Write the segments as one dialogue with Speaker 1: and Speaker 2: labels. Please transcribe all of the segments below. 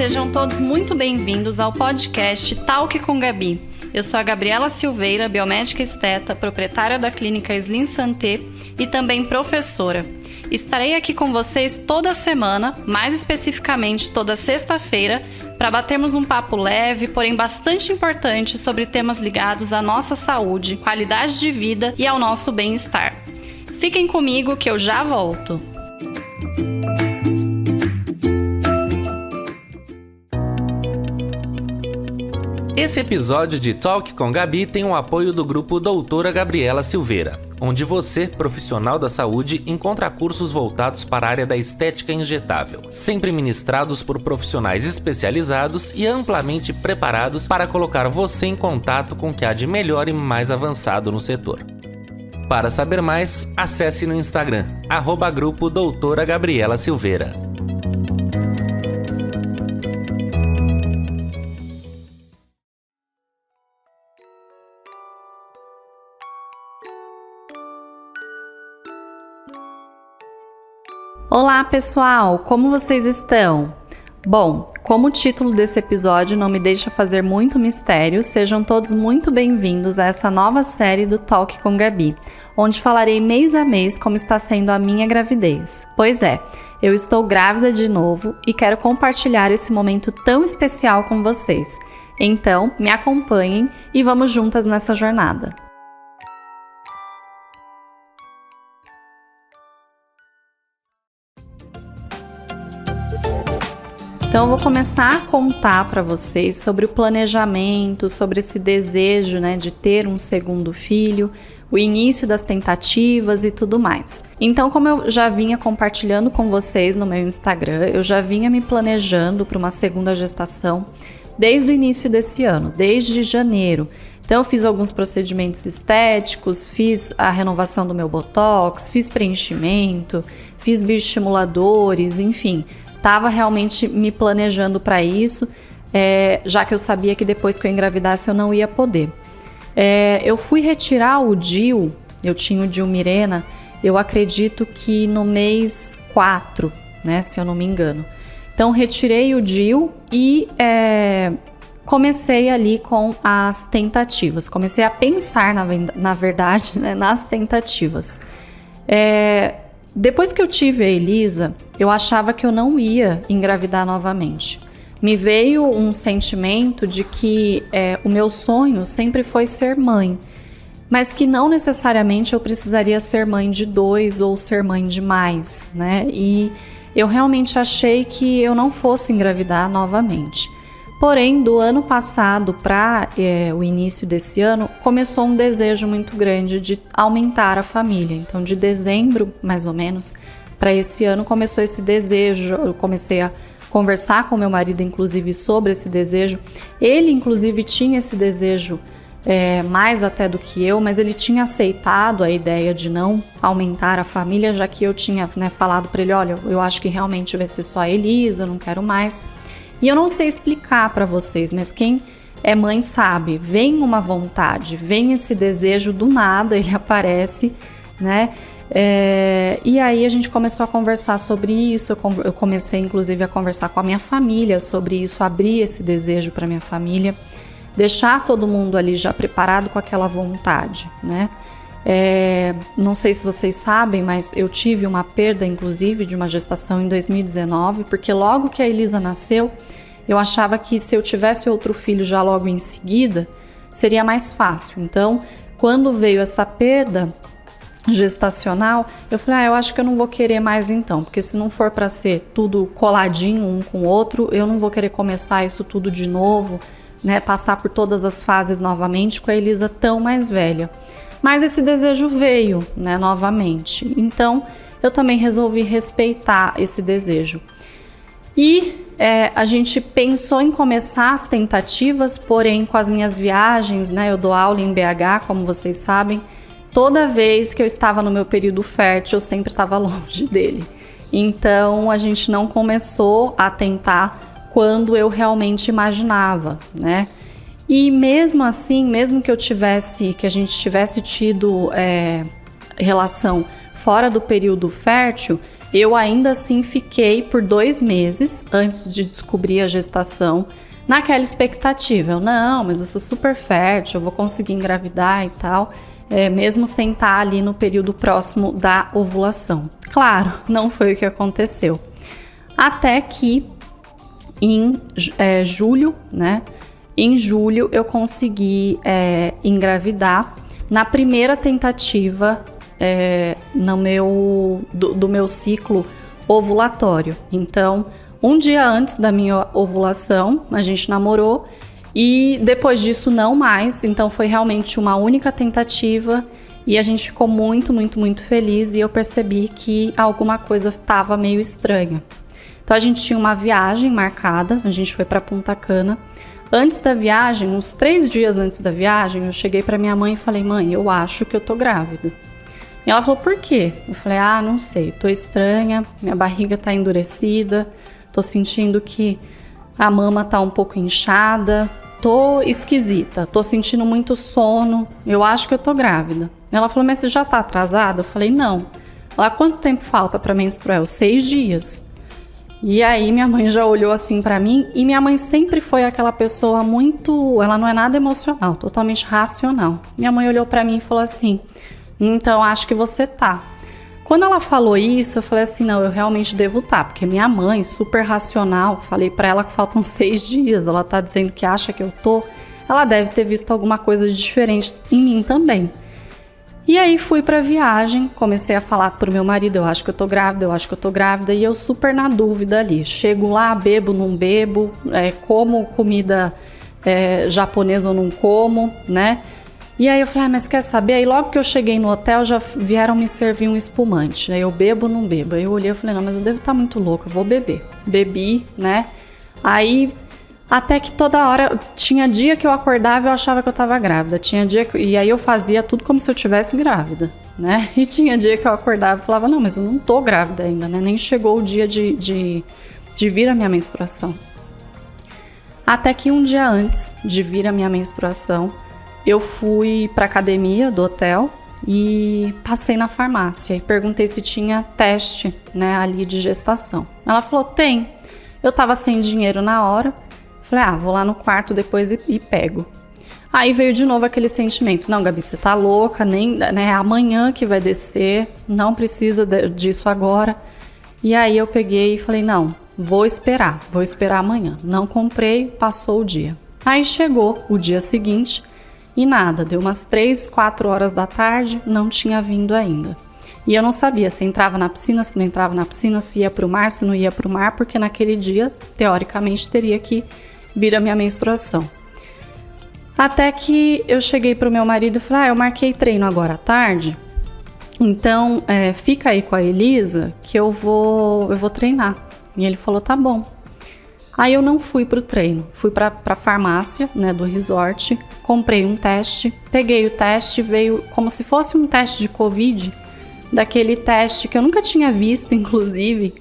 Speaker 1: Sejam todos muito bem-vindos ao podcast Talk com Gabi. Eu sou a Gabriela Silveira, biomédica esteta, proprietária da clínica Slim Santé e também professora. Estarei aqui com vocês toda semana, mais especificamente toda sexta-feira, para batermos um papo leve, porém bastante importante sobre temas ligados à nossa saúde, qualidade de vida e ao nosso bem-estar. Fiquem comigo que eu já volto.
Speaker 2: Esse episódio de Talk com Gabi tem o apoio do grupo Doutora Gabriela Silveira, onde você, profissional da saúde, encontra cursos voltados para a área da estética injetável, sempre ministrados por profissionais especializados e amplamente preparados para colocar você em contato com o que há de melhor e mais avançado no setor. Para saber mais, acesse no Instagram, @grupo Doutora Gabriela Silveira.
Speaker 1: Olá pessoal, como vocês estão? Bom, como o título desse episódio não me deixa fazer muito mistério, sejam todos muito bem-vindos a essa nova série do Talk com Gabi, onde falarei mês a mês como está sendo a minha gravidez. Pois é, eu estou grávida de novo e quero compartilhar esse momento tão especial com vocês. Então, me acompanhem e vamos juntas nessa jornada. Então, eu vou começar a contar para vocês sobre o planejamento, sobre esse desejo, de ter um segundo filho, o início das tentativas e tudo mais. Então, como eu já vinha compartilhando com vocês no meu Instagram, eu já vinha me planejando para uma segunda gestação desde o início desse ano, desde janeiro. Então, eu fiz alguns procedimentos estéticos, fiz a renovação do meu botox, fiz preenchimento, fiz bioestimuladores, enfim. Estava realmente me planejando para isso, já que eu sabia que depois que eu engravidasse eu não ia poder. Eu fui retirar o DIU, eu tinha o DIU Mirena, eu acredito que no mês 4, se eu não me engano. Então retirei o DIU e comecei ali com as tentativas, comecei a pensar na verdade, nas tentativas. Depois que eu tive a Elisa, eu achava que eu não ia engravidar novamente. Me veio um sentimento de que o meu sonho sempre foi ser mãe, mas que não necessariamente eu precisaria ser mãe de 2 ou ser mãe de mais, E eu realmente achei que eu não fosse engravidar novamente. Porém, do ano passado para o início desse ano, começou um desejo muito grande de aumentar a família. Então, de dezembro, mais ou menos, para esse ano, começou esse desejo. Eu comecei a conversar com meu marido, inclusive, sobre esse desejo. Ele, inclusive, tinha esse desejo mais até do que eu, mas ele tinha aceitado a ideia de não aumentar a família, já que eu tinha falado para ele, olha, eu acho que realmente vai ser só a Elisa, eu não quero mais. E eu não sei explicar para vocês, mas quem é mãe sabe, vem uma vontade, vem esse desejo do nada, ele aparece, E aí a gente começou a conversar sobre isso, eu comecei inclusive a conversar com a minha família sobre isso, abrir esse desejo para minha família, deixar todo mundo ali já preparado com aquela vontade, Não sei se vocês sabem, mas eu tive uma perda, inclusive, de uma gestação em 2019, porque logo que a Elisa nasceu, eu achava que se eu tivesse outro filho já logo em seguida, seria mais fácil. Então, quando veio essa perda gestacional, eu falei, eu acho que eu não vou querer mais então, porque se não for para ser tudo coladinho um com o outro, eu não vou querer começar isso tudo de novo, passar por todas as fases novamente com a Elisa tão mais velha. Mas esse desejo veio, novamente. Então, eu também resolvi respeitar esse desejo. E a gente pensou em começar as tentativas, porém, com as minhas viagens, eu dou aula em BH, como vocês sabem. Toda vez que eu estava no meu período fértil, eu sempre estava longe dele. Então, a gente não começou a tentar quando eu realmente imaginava, E mesmo assim, mesmo que a gente tivesse tido relação fora do período fértil, eu ainda assim fiquei por 2 meses antes de descobrir a gestação naquela expectativa. Não, mas eu sou super fértil, eu vou conseguir engravidar e tal, mesmo sem estar ali no período próximo da ovulação. Claro, não foi o que aconteceu. Até que em julho, né? Em julho eu consegui engravidar na primeira tentativa do meu ciclo ovulatório. Então, um dia antes da minha ovulação, a gente namorou e depois disso não mais. Então foi realmente uma única tentativa e a gente ficou muito, muito, muito feliz e eu percebi que alguma coisa estava meio estranha. Então a gente tinha uma viagem marcada, a gente foi para Punta Cana. Antes da viagem, uns 3 dias antes da viagem, eu cheguei para minha mãe e falei: mãe, eu acho que eu tô grávida. E ela falou: por quê? Eu falei: não sei, tô estranha, minha barriga tá endurecida, tô sentindo que a mama tá um pouco inchada, tô esquisita, tô sentindo muito sono, eu acho que eu tô grávida. Ela falou: mas você já tá atrasada? Eu falei: não. Ela: quanto tempo falta para menstruar? Eu: 6 dias. E aí minha mãe já olhou assim pra mim, e minha mãe sempre foi aquela pessoa ela não é nada emocional, totalmente racional. Minha mãe olhou pra mim e falou assim: então acho que você tá. Quando ela falou isso, eu falei assim: não, eu realmente devo estar, porque minha mãe, super racional, falei pra ela que faltam 6 dias, ela tá dizendo que acha que eu tô, ela deve ter visto alguma coisa de diferente em mim também. E aí fui pra viagem, comecei a falar pro meu marido: eu acho que eu tô grávida, eu acho que eu tô grávida, e eu super na dúvida ali. Chego lá, bebo, não bebo, como comida japonesa ou não como, né? E aí eu falei: mas quer saber? Aí logo que eu cheguei no hotel, já vieram me servir um espumante. Aí eu: bebo ou não bebo? Aí eu olhei e falei: não, mas eu devo estar muito louca, eu vou beber. Bebi, né? Aí até que toda hora, tinha dia que eu acordava e eu achava que eu tava grávida. E aí eu fazia tudo como se eu tivesse grávida, né? E tinha dia que eu acordava e falava: não, mas eu não tô grávida ainda, né? Nem chegou o dia de vir a minha menstruação. Até que um dia antes de vir a minha menstruação, eu fui pra academia do hotel e passei na farmácia e perguntei se tinha teste, né, ali de gestação. Ela falou: tem. Eu tava sem dinheiro na hora. Falei: vou lá no quarto depois e pego. Aí veio de novo aquele sentimento: não, Gabi, você tá louca, nem, né, amanhã que vai descer, não precisa disso agora. E aí eu peguei e falei: não, vou esperar amanhã. Não comprei, passou o dia. Aí chegou o dia seguinte e nada, deu umas 3, 4 horas da tarde, não tinha vindo ainda. E eu não sabia se entrava na piscina, se não entrava na piscina, se ia pro mar, se não ia pro mar, porque naquele dia, teoricamente, teria que vir a minha menstruação. Até que eu cheguei pro meu marido e falei: eu marquei treino agora à tarde, então fica aí com a Elisa que eu vou treinar. E ele falou: tá bom. Aí eu não fui pro treino, fui pra farmácia, né, do resort, comprei um teste, peguei o teste, veio como se fosse um teste de Covid, daquele teste que eu nunca tinha visto, inclusive,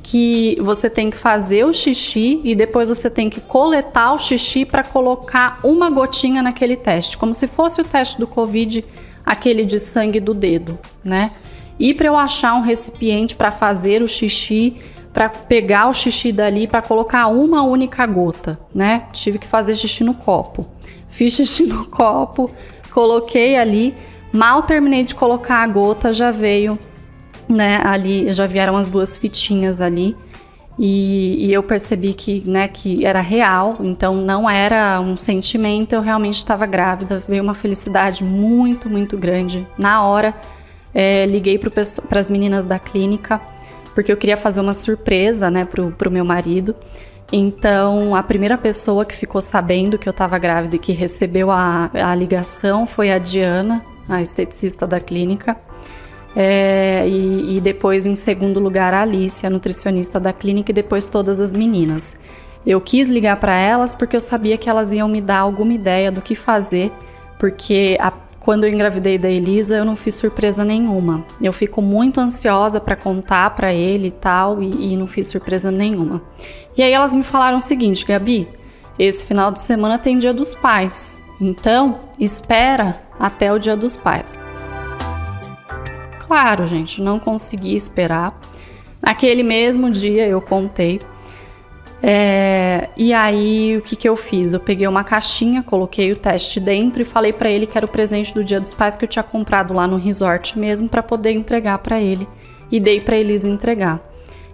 Speaker 1: que você tem que fazer o xixi e depois você tem que coletar o xixi para colocar uma gotinha naquele teste, como se fosse o teste do Covid, aquele de sangue do dedo, né? E para eu achar um recipiente para fazer o xixi, para pegar o xixi dali, para colocar uma única gota, né? Tive que fazer xixi no copo. Fiz xixi no copo, coloquei ali, mal terminei de colocar a gota, já veio, né, ali, já vieram as 2 fitinhas ali, e eu percebi que era real, então não era um sentimento, eu realmente estava grávida. Veio uma felicidade muito, muito grande. Na hora, liguei para as meninas da clínica, porque eu queria fazer uma surpresa, né, pro meu marido. Então, a primeira pessoa que ficou sabendo que eu estava grávida e que recebeu a ligação foi a Diana, a esteticista da clínica. E depois, em segundo lugar, a Alice, a nutricionista da clínica, e depois todas as meninas. Eu quis ligar para elas porque eu sabia que elas iam me dar alguma ideia do que fazer, porque quando eu engravidei da Elisa, eu não fiz surpresa nenhuma. Eu fico muito ansiosa para contar para ele e tal, e não fiz surpresa nenhuma. E aí elas me falaram o seguinte: Gabi, esse final de semana tem Dia dos Pais, então espera até o Dia dos Pais. Claro, gente, não consegui esperar. Naquele mesmo dia eu contei. E aí, o que eu fiz? Eu peguei uma caixinha, coloquei o teste dentro e falei pra ele que era o presente do Dia dos Pais que eu tinha comprado lá no resort mesmo pra poder entregar pra ele. E dei pra Elisa entregar.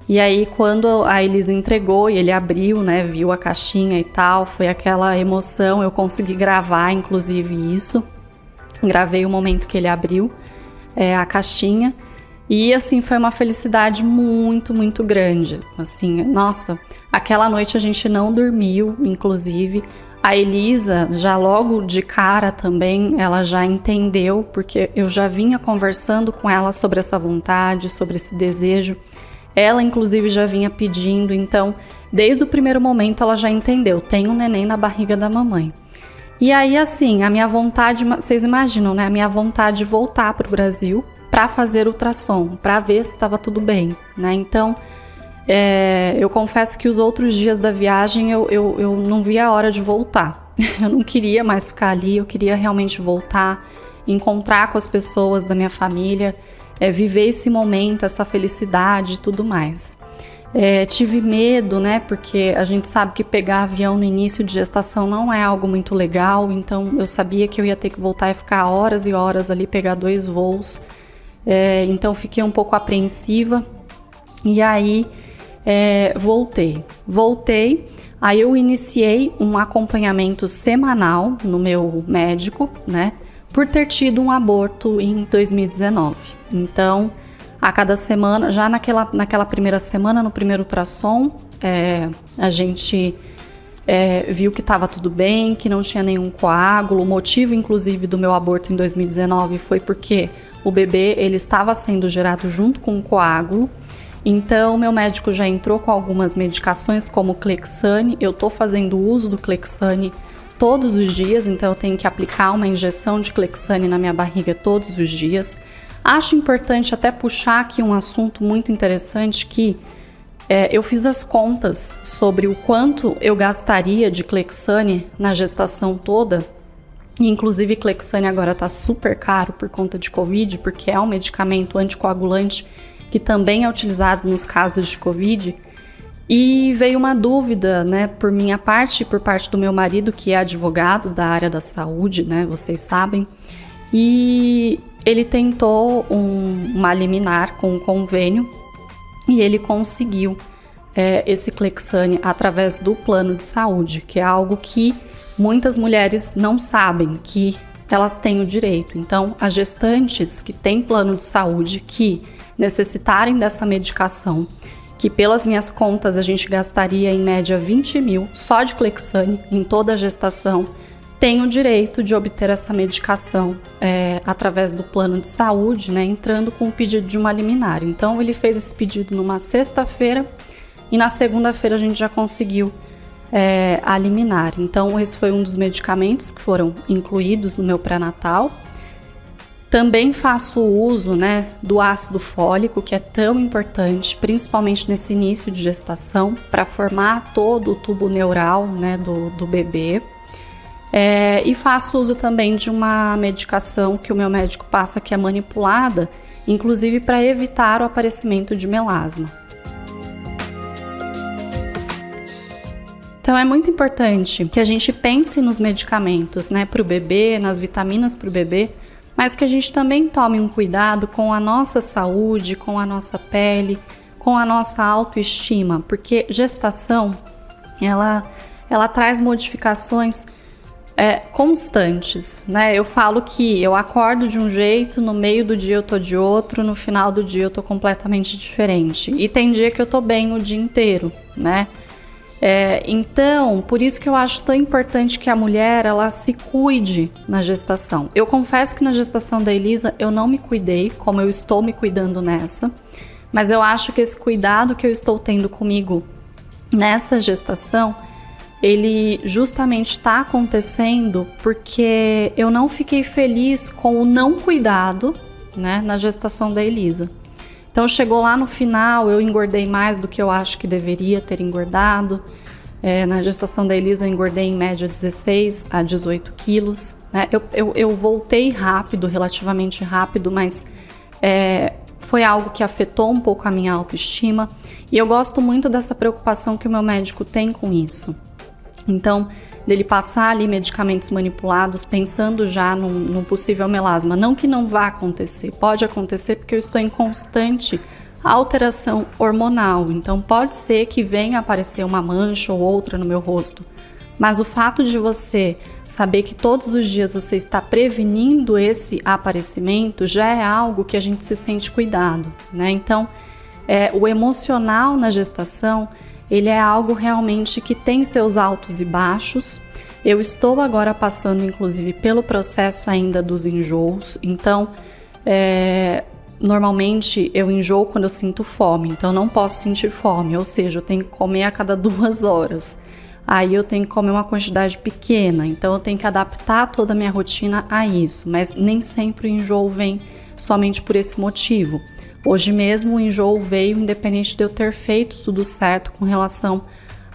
Speaker 1: E aí, quando a Elisa entregou e ele abriu, né, viu a caixinha e tal, foi aquela emoção, eu consegui gravar, inclusive, isso. Gravei o momento que ele abriu a caixinha. E, assim, foi uma felicidade muito, muito grande. Assim, nossa, aquela noite a gente não dormiu, inclusive. A Elisa, já logo de cara também, ela já entendeu, porque eu já vinha conversando com ela sobre essa vontade, sobre esse desejo. Ela, inclusive, já vinha pedindo, então, desde o primeiro momento ela já entendeu, tem um neném na barriga da mamãe. E aí, assim, a minha vontade, vocês imaginam, né? A minha vontade de voltar para o Brasil para fazer ultrassom, para ver se estava tudo bem, né? Então, eu confesso que os outros dias da viagem eu não via a hora de voltar. Eu não queria mais ficar ali, eu queria realmente voltar, encontrar com as pessoas da minha família, viver esse momento, essa felicidade e tudo mais. Tive medo, né, porque a gente sabe que pegar avião no início de gestação não é algo muito legal, então eu sabia que eu ia ter que voltar e ficar horas e horas ali, pegar 2 voos, então fiquei um pouco apreensiva, e aí voltei, aí eu iniciei um acompanhamento semanal no meu médico, né, por ter tido um aborto em 2019. Então, a cada semana, já naquela primeira semana, no primeiro ultrassom, a gente viu que estava tudo bem, que não tinha nenhum coágulo. O motivo, inclusive, do meu aborto em 2019 foi porque o bebê ele estava sendo gerado junto com um coágulo. Então, meu médico já entrou com algumas medicações, como o Clexane. Eu estou fazendo uso do Clexane todos os dias, então eu tenho que aplicar uma injeção de Clexane na minha barriga todos os dias. Acho importante até puxar aqui um assunto muito interessante que eu fiz as contas sobre o quanto eu gastaria de Clexane na gestação toda. Inclusive, Clexane agora está super caro por conta de Covid, porque é um medicamento anticoagulante que também é utilizado nos casos de Covid. E veio uma dúvida, né, por minha parte e por parte do meu marido, que é advogado da área da saúde, né, vocês sabem. E ele tentou uma liminar com um convênio e ele conseguiu esse Clexane através do plano de saúde, que é algo que muitas mulheres não sabem que elas têm o direito. Então, as gestantes que têm plano de saúde, que necessitarem dessa medicação, que pelas minhas contas a gente gastaria em média 20 mil só de Clexane em toda a gestação, tem o direito de obter essa medicação através do plano de saúde, né, entrando com o pedido de uma liminar. Então ele fez esse pedido numa sexta-feira e na segunda-feira a gente já conseguiu a liminar. Então esse foi um dos medicamentos que foram incluídos no meu pré-natal. Também faço uso, né, do ácido fólico, que é tão importante, principalmente nesse início de gestação, para formar todo o tubo neural, né, do bebê. E faço uso também de uma medicação que o meu médico passa, que é manipulada, inclusive para evitar o aparecimento de melasma. Então é muito importante que a gente pense nos medicamentos, né, para o bebê, nas vitaminas para o bebê, mas que a gente também tome um cuidado com a nossa saúde, com a nossa pele, com a nossa autoestima, porque gestação, ela traz modificações constantes, né? Eu falo que eu acordo de um jeito, no meio do dia eu tô de outro, no final do dia eu tô completamente diferente. E tem dia que eu tô bem o dia inteiro, né? Então, por isso que eu acho tão importante que a mulher, ela se cuide na gestação. Eu confesso que na gestação da Elisa eu não me cuidei como eu estou me cuidando nessa, mas eu acho que esse cuidado que eu estou tendo comigo nessa gestação, ele justamente está acontecendo porque eu não fiquei feliz com o não cuidado, né, na gestação da Elisa. Então chegou lá no final, eu engordei mais do que eu acho que deveria ter engordado. Na gestação da Elisa eu engordei em média 16 a 18 quilos. Né? Eu voltei rápido, relativamente rápido, mas foi algo que afetou um pouco a minha autoestima, e eu gosto muito dessa preocupação que o meu médico tem com isso. Então, dele passar ali medicamentos manipulados, pensando já num possível melasma. Não que não vá acontecer, pode acontecer porque eu estou em constante alteração hormonal. Então, pode ser que venha aparecer uma mancha ou outra no meu rosto. Mas o fato de você saber que todos os dias você está prevenindo esse aparecimento já é algo que a gente se sente cuidado, né? Então, o emocional na gestação, ele é algo realmente que tem seus altos e baixos. Eu estou agora passando, inclusive, pelo processo ainda dos enjoos. Então, normalmente eu enjoo quando eu sinto fome, então eu não posso sentir fome, ou seja, eu tenho que comer a cada 2 horas. Aí eu tenho que comer uma quantidade pequena, então eu tenho que adaptar toda a minha rotina a isso, mas nem sempre o enjoo vem somente por esse motivo. Hoje mesmo o enjoo veio independente de eu ter feito tudo certo com relação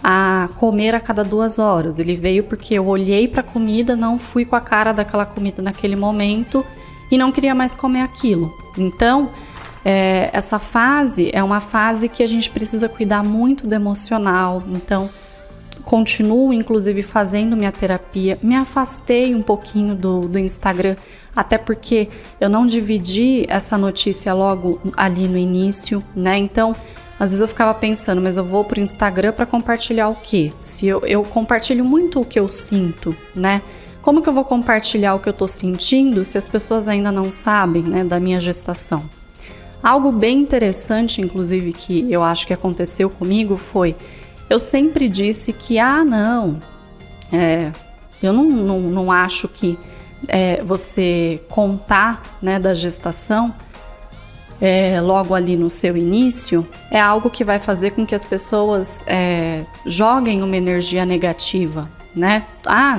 Speaker 1: a comer a cada 2 horas. Ele veio porque eu olhei para a comida, não fui com a cara daquela comida naquele momento e não queria mais comer aquilo. Então, essa fase é uma fase que a gente precisa cuidar muito do emocional. Então, continuo, inclusive, fazendo minha terapia. Me afastei um pouquinho do Instagram, até porque eu não dividi essa notícia logo ali no início, né? Então, às vezes eu ficava pensando, mas eu vou pro Instagram para compartilhar o quê? Se eu compartilho muito o que eu sinto, né? Como que eu vou compartilhar o que eu tô sentindo se as pessoas ainda não sabem, né, da minha gestação? Algo bem interessante, inclusive, que eu acho que aconteceu comigo foi... Eu sempre disse que, eu não acho que você contar, né, da gestação logo ali no seu início é algo que vai fazer com que as pessoas joguem uma energia negativa, né?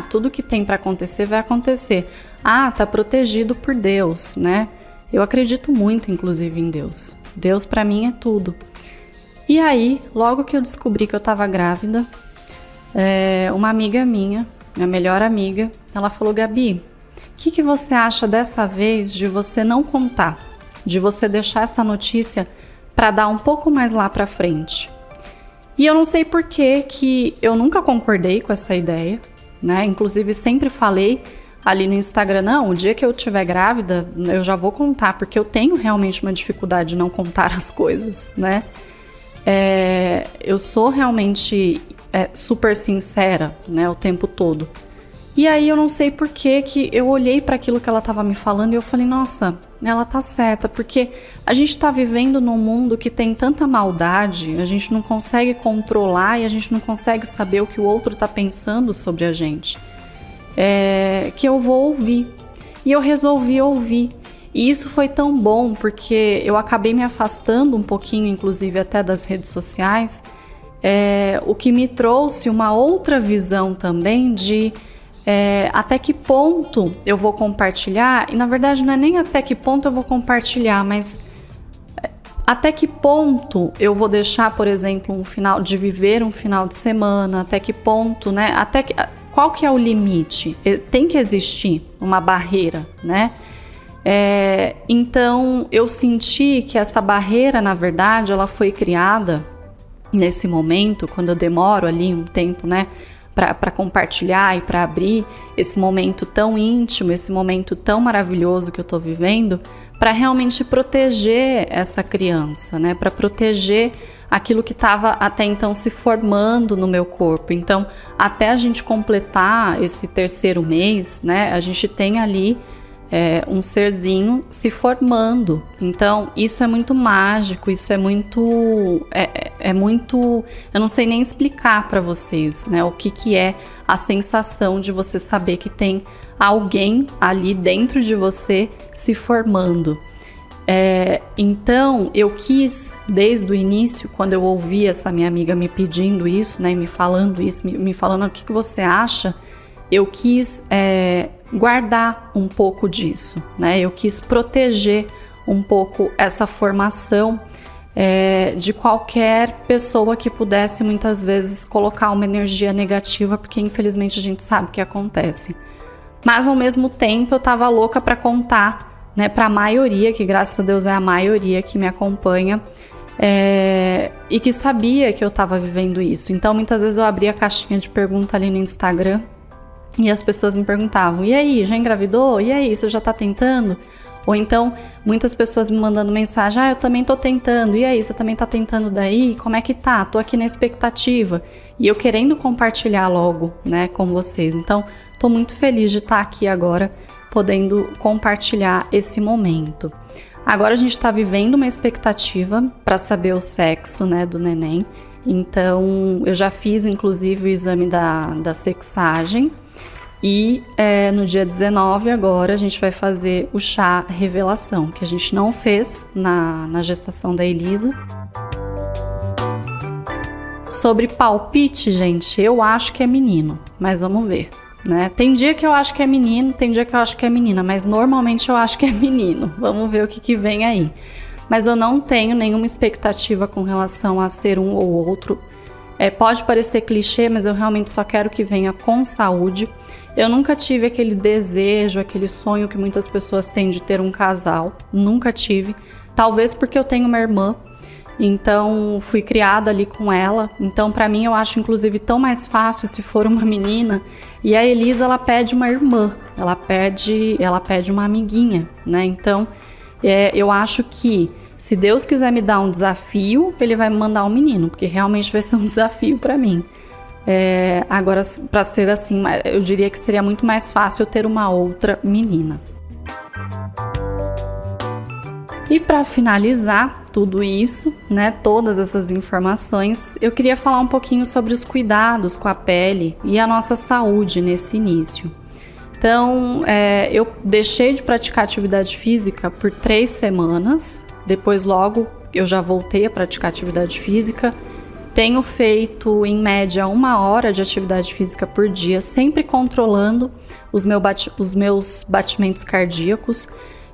Speaker 1: Tudo que tem para acontecer vai acontecer. Tá protegido por Deus, né? Eu acredito muito, inclusive, em Deus. Deus para mim é tudo. E aí, logo que eu descobri que eu estava grávida, uma amiga minha melhor amiga, ela falou: Gabi, o que você acha dessa vez de você não contar? De você deixar essa notícia para dar um pouco mais lá para frente? E eu não sei por que eu nunca concordei com essa ideia, né? Inclusive, sempre falei ali no Instagram, não, o dia que eu estiver grávida, eu já vou contar, porque eu tenho realmente uma dificuldade de não contar as coisas, né? Eu sou realmente super sincera, né, o tempo todo. E aí eu não sei por que eu olhei para aquilo que ela estava me falando e eu falei, nossa, ela tá certa, porque a gente está vivendo num mundo que tem tanta maldade, a gente não consegue controlar e a gente não consegue saber o que o outro está pensando sobre a gente. Que eu vou ouvir. E eu resolvi ouvir. E isso foi tão bom, porque eu acabei me afastando um pouquinho, inclusive até das redes sociais, o que me trouxe uma outra visão também de até que ponto eu vou compartilhar, e na verdade não é nem até que ponto eu vou compartilhar, mas até que ponto eu vou deixar, por exemplo, viver um final de semana, até que ponto, né? Qual que é o limite? Tem que existir uma barreira, né? Então eu senti que essa barreira, na verdade, ela foi criada nesse momento, quando eu demoro ali um tempo, né, para compartilhar e para abrir esse momento tão íntimo, esse momento tão maravilhoso que eu tô vivendo, para realmente proteger essa criança, né, para proteger aquilo que estava até então se formando no meu corpo. Então, até a gente completar esse 3º mês, né, a gente tem ali um serzinho se formando. Então, isso é muito mágico, isso é muito... eu não sei nem explicar para vocês, né, o que é a sensação de você saber que tem alguém ali dentro de você se formando. Então, eu quis, desde o início, quando eu ouvi essa minha amiga me pedindo isso, né, me falando isso, me falando o que você acha, eu quis guardar um pouco disso, né? Eu quis proteger um pouco essa formação de qualquer pessoa que pudesse muitas vezes colocar uma energia negativa, porque infelizmente a gente sabe o que acontece. Mas ao mesmo tempo eu estava louca para contar, né, para a maioria, que graças a Deus é a maioria que me acompanha, e que sabia que eu estava vivendo isso. Então, muitas vezes eu abria a caixinha de pergunta ali no Instagram e as pessoas me perguntavam: e aí, já engravidou? E aí, você já tá tentando? Ou então, muitas pessoas me mandando mensagem: eu também tô tentando. E aí, você também tá tentando daí? Como é que tá? Tô aqui na expectativa. E eu querendo compartilhar logo, né, com vocês. Então, tô muito feliz de estar aqui agora, podendo compartilhar esse momento. Agora a gente está vivendo uma expectativa para saber o sexo, né, do neném. Então, eu já fiz, inclusive, o exame da sexagem. E no dia 19 agora a gente vai fazer o chá revelação, que a gente não fez na gestação da Elisa. Sobre palpite, gente, eu acho que é menino, mas vamos ver. Né? Tem dia que eu acho que é menino, tem dia que eu acho que é menina, mas normalmente eu acho que é menino. Vamos ver o que vem aí. Mas eu não tenho nenhuma expectativa com relação a ser um ou outro. Pode parecer clichê, mas eu realmente só quero que venha com saúde. Eu nunca tive aquele desejo, aquele sonho que muitas pessoas têm de ter um casal. Nunca tive. Talvez porque eu tenho uma irmã. Então, fui criada ali com ela. Então, para mim, eu acho, inclusive, tão mais fácil se for uma menina. E a Elisa, ela pede uma irmã. Ela pede uma amiguinha, né? Então, eu acho que se Deus quiser me dar um desafio, Ele vai me mandar um menino. Porque realmente vai ser um desafio para mim. Agora, para ser assim, eu diria que seria muito mais fácil eu ter uma outra menina. E para finalizar tudo isso, né, todas essas informações, eu queria falar um pouquinho sobre os cuidados com a pele e a nossa saúde nesse início. Então, eu deixei de praticar atividade física por 3 semanas, depois logo eu já voltei a praticar atividade física. Tenho feito, em média, 1 hora de atividade física por dia, sempre controlando os meus batimentos cardíacos.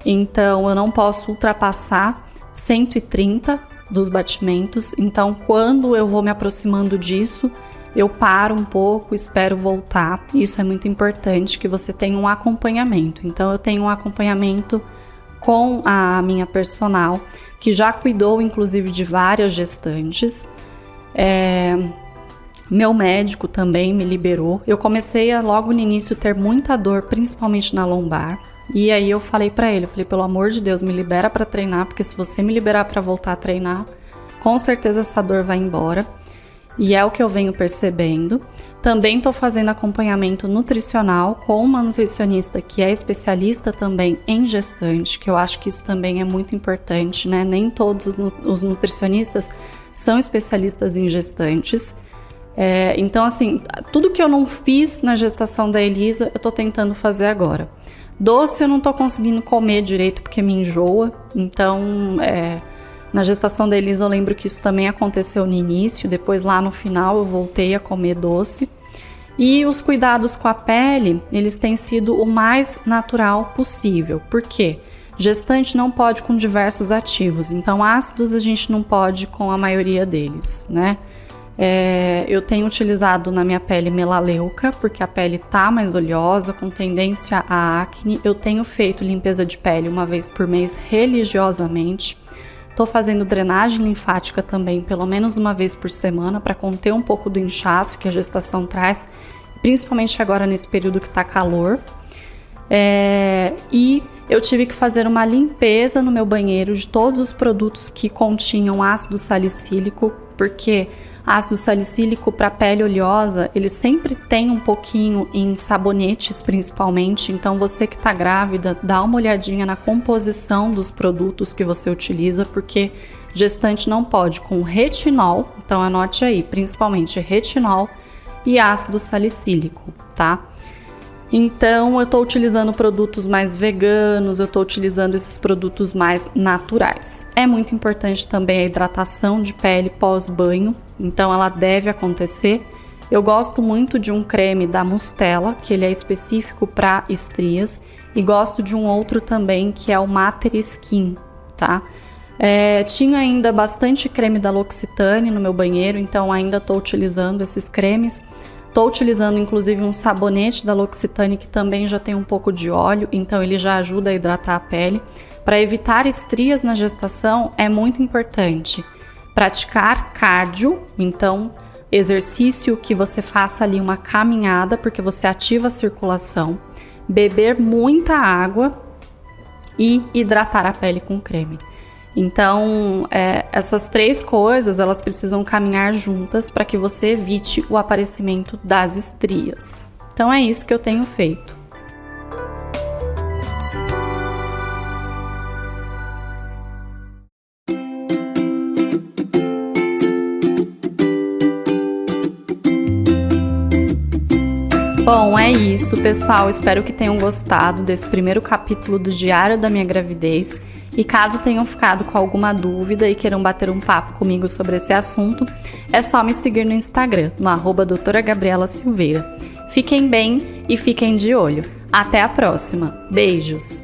Speaker 1: Então, eu não posso ultrapassar 130 dos batimentos. Então, quando eu vou me aproximando disso, eu paro um pouco, espero voltar. Isso é muito importante, que você tenha um acompanhamento. Então, eu tenho um acompanhamento com a minha personal, que já cuidou, inclusive, de várias gestantes. Meu médico também me liberou. Eu comecei a, logo no início, ter muita dor, principalmente na lombar. E aí eu falei pra ele, pelo amor de Deus, me libera pra treinar, porque se você me liberar pra voltar a treinar, com certeza essa dor vai embora. E é o que eu venho percebendo. Também tô fazendo acompanhamento nutricional com uma nutricionista que é especialista também em gestante, que eu acho que isso também é muito importante, né? Nem todos os nutricionistas são especialistas em gestantes. Então, assim, tudo que eu não fiz na gestação da Elisa, eu tô tentando fazer agora. Doce eu não tô conseguindo comer direito porque me enjoa, então na gestação da Elisa eu lembro que isso também aconteceu no início, depois lá no final eu voltei a comer doce. E os cuidados com a pele, eles têm sido o mais natural possível. Por quê? Gestante não pode com diversos ativos, então ácidos a gente não pode com a maioria deles, né? Eu tenho utilizado na minha pele melaleuca, porque a pele tá mais oleosa, com tendência a acne. Eu tenho feito limpeza de pele 1 vez por mês religiosamente. Tô fazendo drenagem linfática também, pelo menos 1 vez por semana, para conter um pouco do inchaço que a gestação traz, principalmente agora nesse período que tá calor. E eu tive que fazer uma limpeza no meu banheiro de todos os produtos que continham ácido salicílico, porque ácido salicílico para pele oleosa, ele sempre tem um pouquinho em sabonetes principalmente, então você que está grávida, dá uma olhadinha na composição dos produtos que você utiliza, porque gestante não pode com retinol, então anote aí, principalmente retinol e ácido salicílico, tá? Então, eu estou utilizando produtos mais veganos, eu estou utilizando esses produtos mais naturais. É muito importante também a hidratação de pele pós-banho, então ela deve acontecer. Eu gosto muito de um creme da Mustela, que ele é específico para estrias, e gosto de um outro também, que é o Mater Skin, tá? Tinha ainda bastante creme da L'Occitane no meu banheiro, então ainda estou utilizando esses cremes. Tô utilizando inclusive um sabonete da L'Occitane que também já tem um pouco de óleo, então ele já ajuda a hidratar a pele. Para evitar estrias na gestação é muito importante praticar cardio, então exercício que você faça ali uma caminhada, porque você ativa a circulação, beber muita água e hidratar a pele com creme. Então, essas 3 coisas, elas precisam caminhar juntas para que você evite o aparecimento das estrias. Então, é isso que eu tenho feito. Bom, é isso, pessoal. Espero que tenham gostado desse primeiro capítulo do Diário da Minha Gravidez. E caso tenham ficado com alguma dúvida e queiram bater um papo comigo sobre esse assunto, é só me seguir no Instagram, no @doutora Gabriela Silveira. Fiquem bem e fiquem de olho. Até a próxima. Beijos!